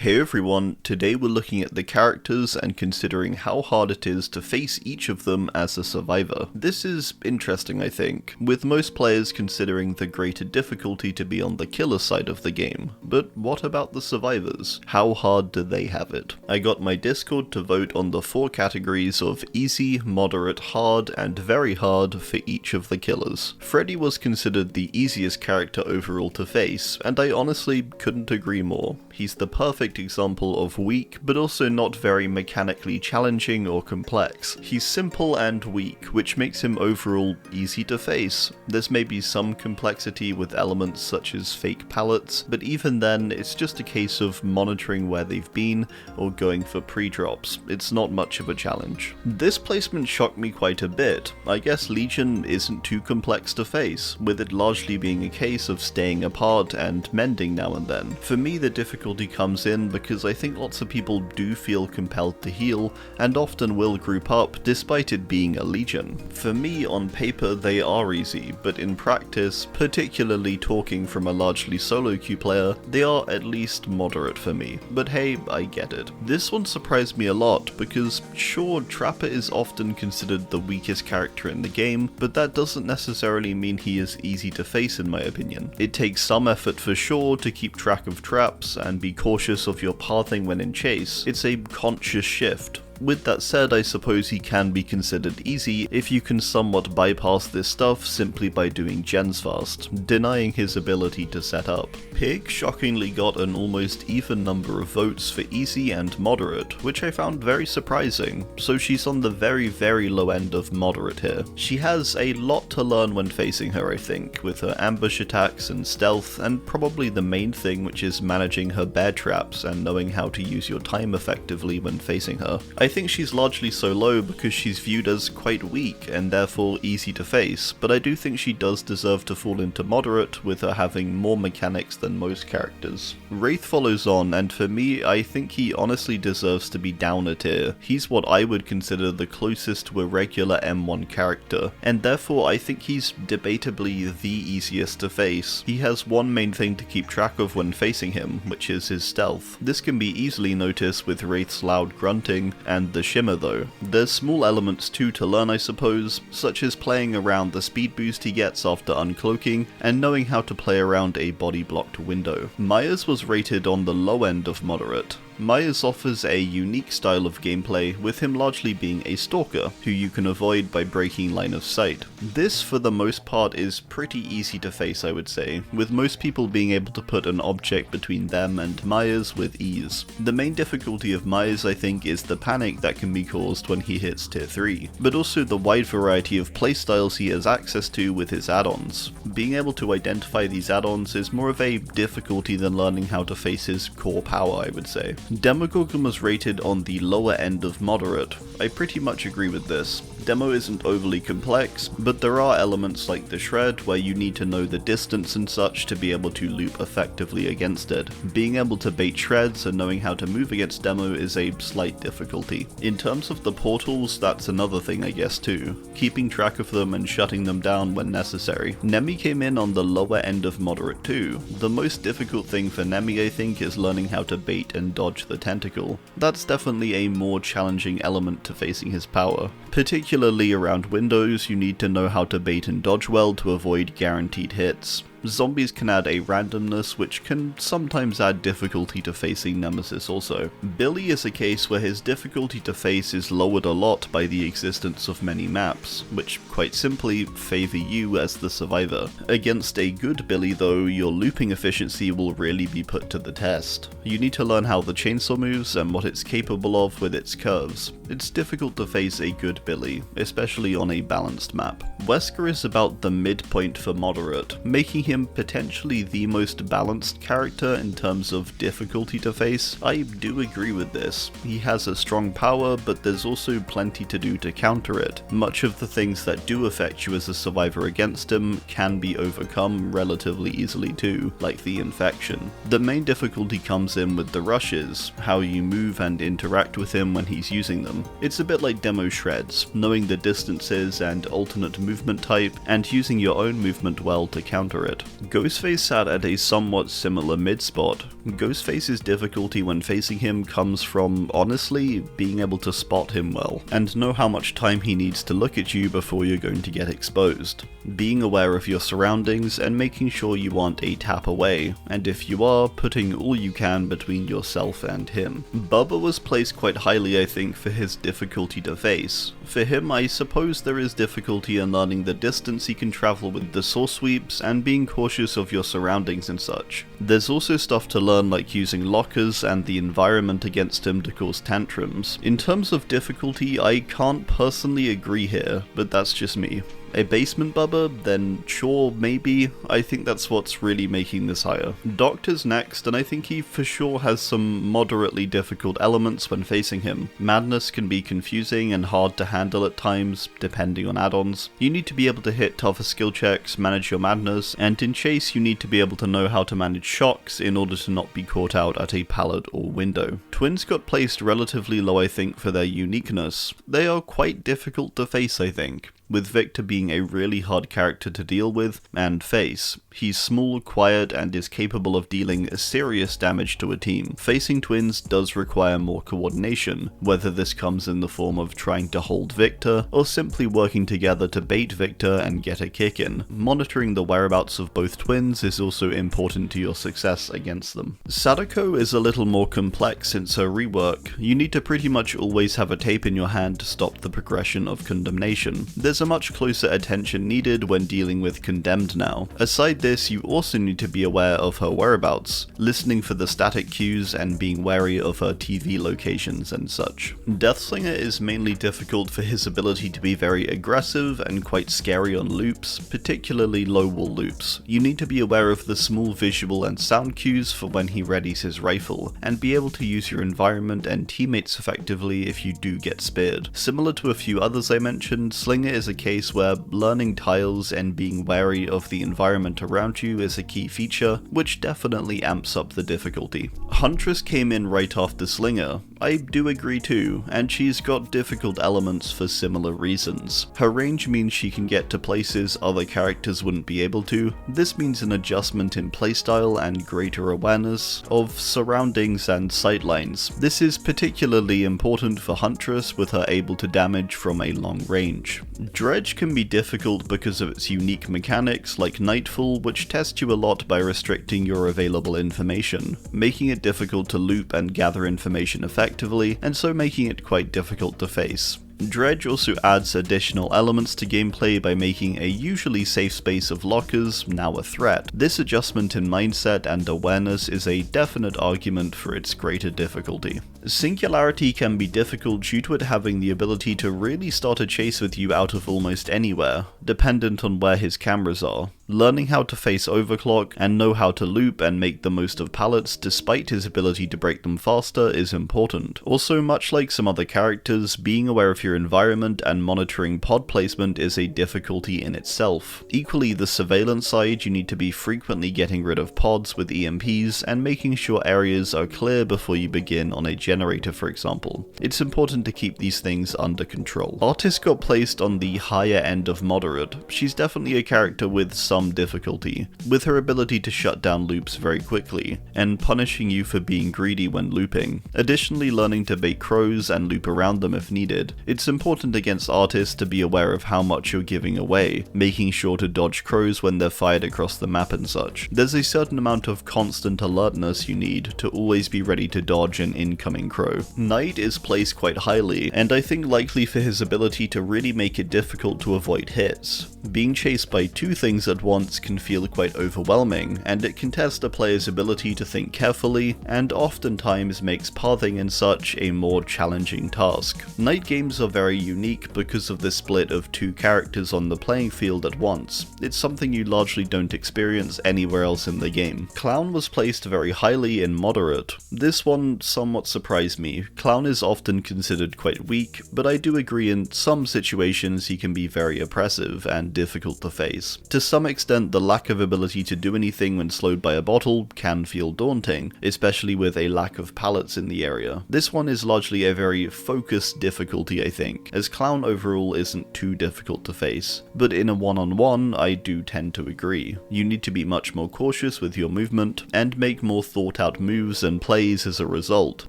Hey everyone, today we're looking at the characters and considering how hard it is to face each of them as a survivor. This is interesting, I think, with most players considering the greater difficulty to be on the killer side of the game. But what about the survivors? How hard do they have it? I got my Discord to vote on the 4 categories of easy, moderate, hard, and very hard for each of the killers. Freddy was considered the easiest character overall to face, and I honestly couldn't agree more. He's the perfect example of weak, but also not very mechanically challenging or complex. He's simple and weak, which makes him overall easy to face. There's maybe some complexity with elements such as fake pallets, but even then, it's just a case of monitoring where they've been or going for pre-drops. It's not much of a challenge. This placement shocked me quite a bit. I guess Legion isn't too complex to face, with it largely being a case of staying apart and mending now and then. For me, the difficulty comes in because I think lots of people do feel compelled to heal, and often will group up despite it being a Legion. For me, on paper they are easy, but in practice, particularly talking from a largely solo queue player, they are at least moderate for me. But hey, I get it. This one surprised me a lot because sure, Trapper is often considered the weakest character in the game, but that doesn't necessarily mean he is easy to face in my opinion. It takes some effort for sure to keep track of traps and be cautious of your pathing when in chase. It's a conscious shift. With that said, I suppose he can be considered easy if you can somewhat bypass this stuff simply by doing gens fast, denying his ability to set up. Pig shockingly got an almost even number of votes for easy and moderate, which I found very surprising, so she's on the very low end of moderate here. She has a lot to learn when facing her, I think, with her ambush attacks and stealth, and probably the main thing, which is managing her bear traps and knowing how to use your time effectively when facing her. I think she's largely so low because she's viewed as quite weak and therefore easy to face, but I do think she does deserve to fall into moderate, with her having more mechanics than most characters. Wraith follows on, and for me, I think he honestly deserves to be down a tier. He's what I would consider the closest to a regular M1 character, and therefore I think he's debatably the easiest to face. He has one main thing to keep track of when facing him, which is his stealth. This can be easily noticed with Wraith's loud grunting and the shimmer though. There's small elements too to learn I suppose, such as playing around the speed boost he gets after uncloaking, and knowing how to play around a body blocked window. Myers was rated on the low end of moderate. Myers offers a unique style of gameplay, with him largely being a stalker, who you can avoid by breaking line of sight. This, for the most part, is pretty easy to face I would say, with most people being able to put an object between them and Myers with ease. The main difficulty of Myers I think is the panic that can be caused when he hits tier 3, but also the wide variety of playstyles he has access to with his add-ons. Being able to identify these add-ons is more of a difficulty than learning how to face his core power I would say. Demogorgon was rated on the lower end of moderate. I pretty much agree with this. Demo isn't overly complex, but there are elements like the shred where you need to know the distance and such to be able to loop effectively against it. Being able to bait shreds and knowing how to move against Demo is a slight difficulty. In terms of the portals, that's another thing I guess too, keeping track of them and shutting them down when necessary. Nemi came in on the lower end of moderate too. The most difficult thing for Nemi I think is learning how to bait and dodge the tentacle. That's definitely a more challenging element to facing his power. Particularly around windows, you need to know how to bait and dodge well to avoid guaranteed hits. Zombies can add a randomness which can sometimes add difficulty to facing Nemesis also. Billy is a case where his difficulty to face is lowered a lot by the existence of many maps, which quite simply favour you as the survivor. Against a good Billy though, your looping efficiency will really be put to the test. You need to learn how the chainsaw moves and what it's capable of with its curves. It's difficult to face a good Billy, especially on a balanced map. Wesker is about the midpoint for moderate, making him potentially the most balanced character in terms of difficulty to face. I do agree with this. He has a strong power, but there's also plenty to do to counter it. Much of the things that do affect you as a survivor against him can be overcome relatively easily too, like the infection. The main difficulty comes in with the rushes, how you move and interact with him when he's using them. It's a bit like demo shreds, knowing the distances and alternate movement type, and using your own movement well to counter it. it. Ghostface sat at a somewhat similar mid-spot. Ghostface's difficulty when facing him comes from, honestly, being able to spot him well, and know how much time he needs to look at you before you're going to get exposed. Being aware of your surroundings and making sure you aren't a tap away, and if you are, putting all you can between yourself and him. Bubba was placed quite highly, I think, for his difficulty to face. For him, I suppose there is difficulty in learning the distance he can travel with the source sweeps and being cautious of your surroundings and such. There's also stuff to learn like using lockers and the environment against him to cause tantrums. In terms of difficulty, I can't personally agree here, but that's just me. A basement Bubba? Then sure, maybe. I think that's what's really making this higher. Doctor's next, and I think he for sure has some moderately difficult elements when facing him. Madness can be confusing and hard to handle at times, depending on add-ons. You need to be able to hit tougher skill checks, manage your madness, and in Chase you need to be able to know how to manage shocks in order to not be caught out at a pallet or window. Twins got placed relatively low, I think, for their uniqueness. They are quite difficult to face, I think, with Victor being a really hard character to deal with and face. He's small, quiet, and is capable of dealing serious damage to a team. Facing twins does require more coordination, whether this comes in the form of trying to hold Victor, or simply working together to bait Victor and get a kick in. Monitoring the whereabouts of both twins is also important to your success against them. Sadako is a little more complex since her rework. You need to pretty much always have a tape in your hand to stop the progression of condemnation. There's a much closer attention needed when dealing with Condemned now. Aside this, you also need to be aware of her whereabouts, listening for the static cues and being wary of her TV locations and such. Deathslinger is mainly difficult for his ability to be very aggressive and quite scary on loops, particularly low wall loops. You need to be aware of the small visual and sound cues for when he readies his rifle, and be able to use your environment and teammates effectively if you do get speared. Similar to a few others I mentioned, Slinger is a case where learning tiles and being wary of the environment around you is a key feature, which definitely amps up the difficulty. Huntress came in right after Slinger. I do agree too, and she's got difficult elements for similar reasons. Her range means she can get to places other characters wouldn't be able to. This means an adjustment in playstyle and greater awareness of surroundings and sightlines. This is particularly important for Huntress, with her able to damage from a long range. Dredge can be difficult because of its unique mechanics like Nightfall, which test you a lot by restricting your available information, making it difficult to loop and gather information effectively, and so making it quite difficult to face. Dredge also adds additional elements to gameplay by making a usually safe space of lockers now a threat. This adjustment in mindset and awareness is a definite argument for its greater difficulty. Singularity can be difficult due to it having the ability to really start a chase with you out of almost anywhere, dependent on where his cameras are. Learning how to face overclock and know how to loop and make the most of pallets despite his ability to break them faster is important. Also, much like some other characters, being aware of your environment and monitoring pod placement is a difficulty in itself. Equally, the surveillance side, you need to be frequently getting rid of pods with EMPs and making sure areas are clear before you begin on a generator, for example. It's important to keep these things under control. Artist got placed on the higher end of moderate. She's definitely a character with some difficulty, with her ability to shut down loops very quickly, and punishing you for being greedy when looping. Additionally, learning to bait crows and loop around them if needed. It's important against artists to be aware of how much you're giving away, making sure to dodge crows when they're fired across the map and such. There's a certain amount of constant alertness you need to always be ready to dodge an incoming crow. Knight is placed quite highly, and I think likely for his ability to really make it difficult to avoid hits. Being chased by two things at once can feel quite overwhelming, and it can test a player's ability to think carefully, and oftentimes makes pathing and such a more challenging task. Night games are very unique because of the split of two characters on the playing field at once. It's something you largely don't experience anywhere else in the game. Clown was placed very highly in moderate. This one somewhat surprised me. Clown is often considered quite weak, but I do agree in some situations he can be very oppressive and difficult to face. To some extent, the lack of ability to do anything when slowed by a bottle can feel daunting, especially with a lack of pallets in the area. This one is largely a very focused difficulty, I think. think, as Clown overall isn't too difficult to face. But in a one-on-one, I do tend to agree. You need to be much more cautious with your movement, and make more thought-out moves and plays as a result,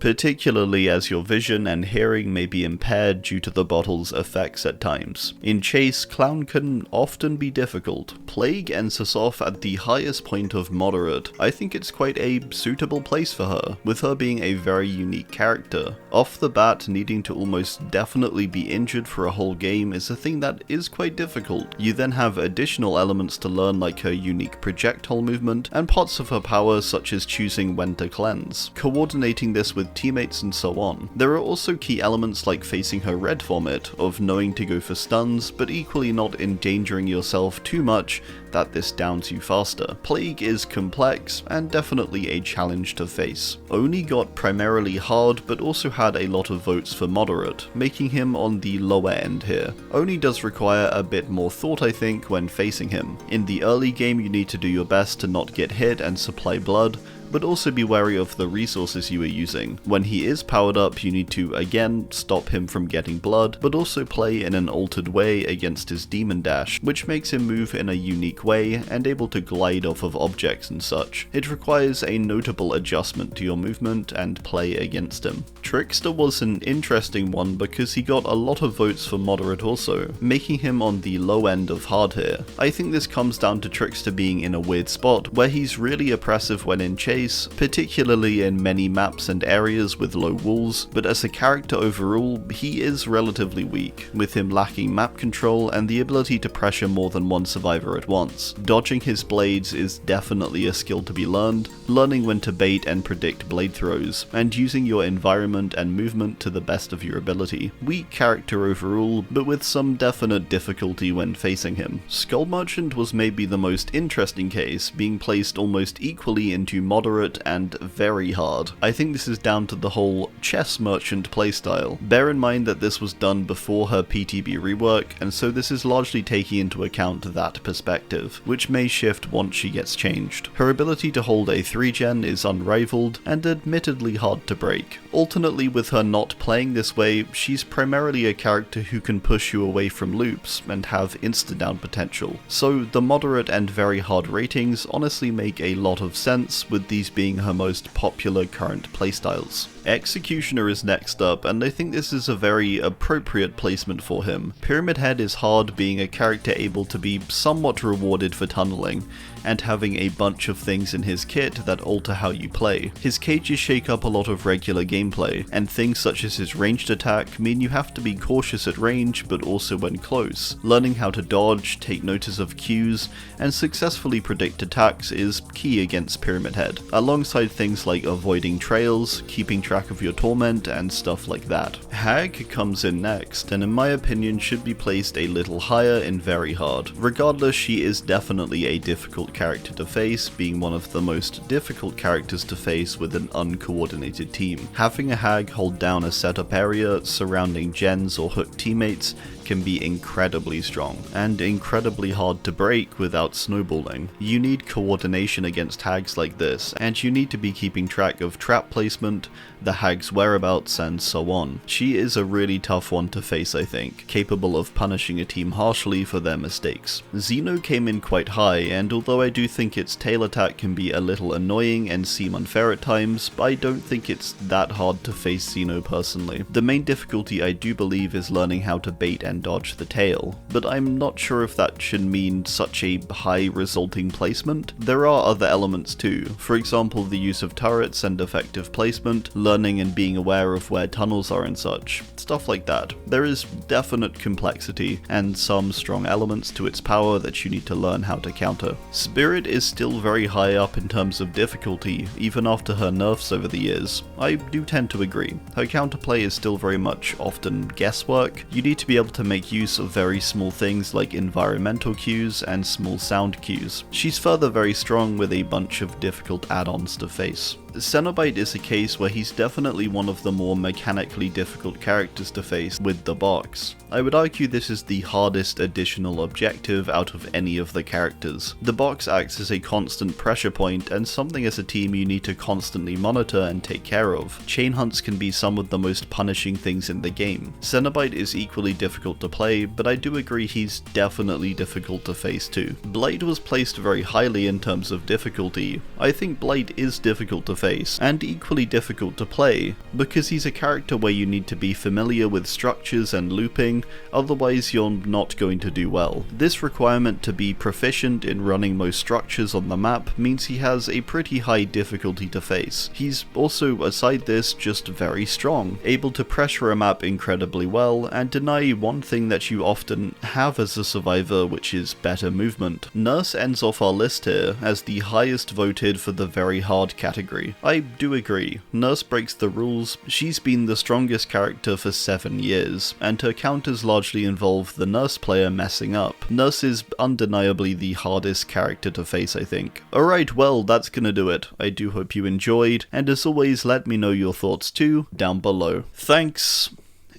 particularly as your vision and hearing may be impaired due to the bottle's effects at times. In Chase, Clown can often be difficult. Plague ends us off at the highest point of moderate. I think it's quite a suitable place for her, with her being a very unique character. Off the bat, needing to almost definitely be injured for a whole game is a thing that is quite difficult. You then have additional elements to learn like her unique projectile movement, and parts of her power such as choosing when to cleanse, coordinating this with teammates and so on. There are also key elements like facing her red vomit, of knowing to go for stuns, but equally not endangering yourself too much that this downs you faster. Plague is complex and definitely a challenge to face. Oni got primarily hard but also had a lot of votes for moderate, making him on the lower end here. Oni does require a bit more thought I think when facing him. In the early game you need to do your best to not get hit and supply blood, but also be wary of the resources you are using. When he is powered up, you need to again stop him from getting blood, but also play in an altered way against his demon dash, which makes him move in a unique way and able to glide off of objects and such. It requires a notable adjustment to your movement and play against him. Trickster was an interesting one because he got a lot of votes for moderate also, making him on the low end of hard here. I think this comes down to Trickster being in a weird spot where he's really oppressive when in chase, particularly in many maps and areas with low walls, but as a character overall, he is relatively weak, with him lacking map control and the ability to pressure more than one survivor at once. Dodging his blades is definitely a skill to be learned, learning when to bait and predict blade throws, and using your environment and movement to the best of your ability. Weak character overall, but with some definite difficulty when facing him. Skull Merchant was maybe the most interesting case, being placed almost equally into moderate and very hard. I think this is down to the whole chess merchant playstyle. Bear in mind that this was done before her PTB rework, and so this is largely taking into account that perspective, which may shift once she gets changed. Her ability to hold a 3-gen is unrivaled, and admittedly hard to break. Alternately, with her not playing this way, she's primarily a character who can push you away from loops and have insta-down potential. So the moderate and very hard ratings honestly make a lot of sense, with these being her most popular current playstyles. Executioner is next up, and I think this is a very appropriate placement for him. Pyramid Head is hard, being a character able to be somewhat rewarded for tunneling, and having a bunch of things in his kit that alter how you play. His cages shake up a lot of regular gameplay, and things such as his ranged attack mean you have to be cautious at range but also when close. Learning how to dodge, take notice of cues, and successfully predict attacks is key against Pyramid Head, alongside things like avoiding trails, keeping track of your torment, and stuff like that. Hag comes in next, and in my opinion should be placed a little higher in very hard. Regardless, she is definitely a difficult character to face, being one of the most difficult characters to face with an uncoordinated team. Having a Hag hold down a setup area surrounding gens or hook teammates can be incredibly strong, and incredibly hard to break without snowballing. You need coordination against Hags like this, and you need to be keeping track of trap placement, the Hag's whereabouts, and so on. She is a really tough one to face, I think, capable of punishing a team harshly for their mistakes. Xeno came in quite high, and although I do think its tail attack can be a little annoying and seem unfair at times, I don't think it's that hard to face Xeno personally. The main difficulty I do believe is learning how to bait and dodge the tail, but I'm not sure if that should mean such a high resulting placement. There are other elements too, for example the use of turrets and effective placement, learning and being aware of where tunnels are and such, stuff like that. There is definite complexity and some strong elements to its power that you need to learn how to counter. Spirit is still very high up in terms of difficulty, even after her nerfs over the years. I do tend to agree. Her counterplay is still very much often guesswork. You need to be able to make use of very small things like environmental cues and small sound cues. She's further very strong with a bunch of difficult add-ons to face. Cenobite is a case where he's definitely one of the more mechanically difficult characters to face with the box. I would argue this is the hardest additional objective out of any of the characters. The box acts as a constant pressure point and something as a team you need to constantly monitor and take care of. Chain hunts can be some of the most punishing things in the game. Cenobite is equally difficult to play, but I do agree he's definitely difficult to face too. Blade was placed very highly in terms of difficulty. I think Blade is difficult to face, and equally difficult to play, because he's a character where you need to be familiar with structures and looping, otherwise you're not going to do well. This requirement to be proficient in running most structures on the map means he has a pretty high difficulty to face. He's also, aside this, just very strong, able to pressure a map incredibly well, and deny one thing that you often have as a survivor, which is better movement. Nurse ends off our list here as the highest voted for the very hard category. I do agree, Nurse breaks the rules. She's been the strongest character for 7 years, and her counters largely involve the Nurse player messing up. Nurse is undeniably the hardest character to face, I think. Alright, well, that's gonna do it. I do hope you enjoyed, and as always, let me know your thoughts too, down below. Thanks,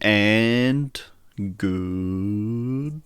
and goodbye.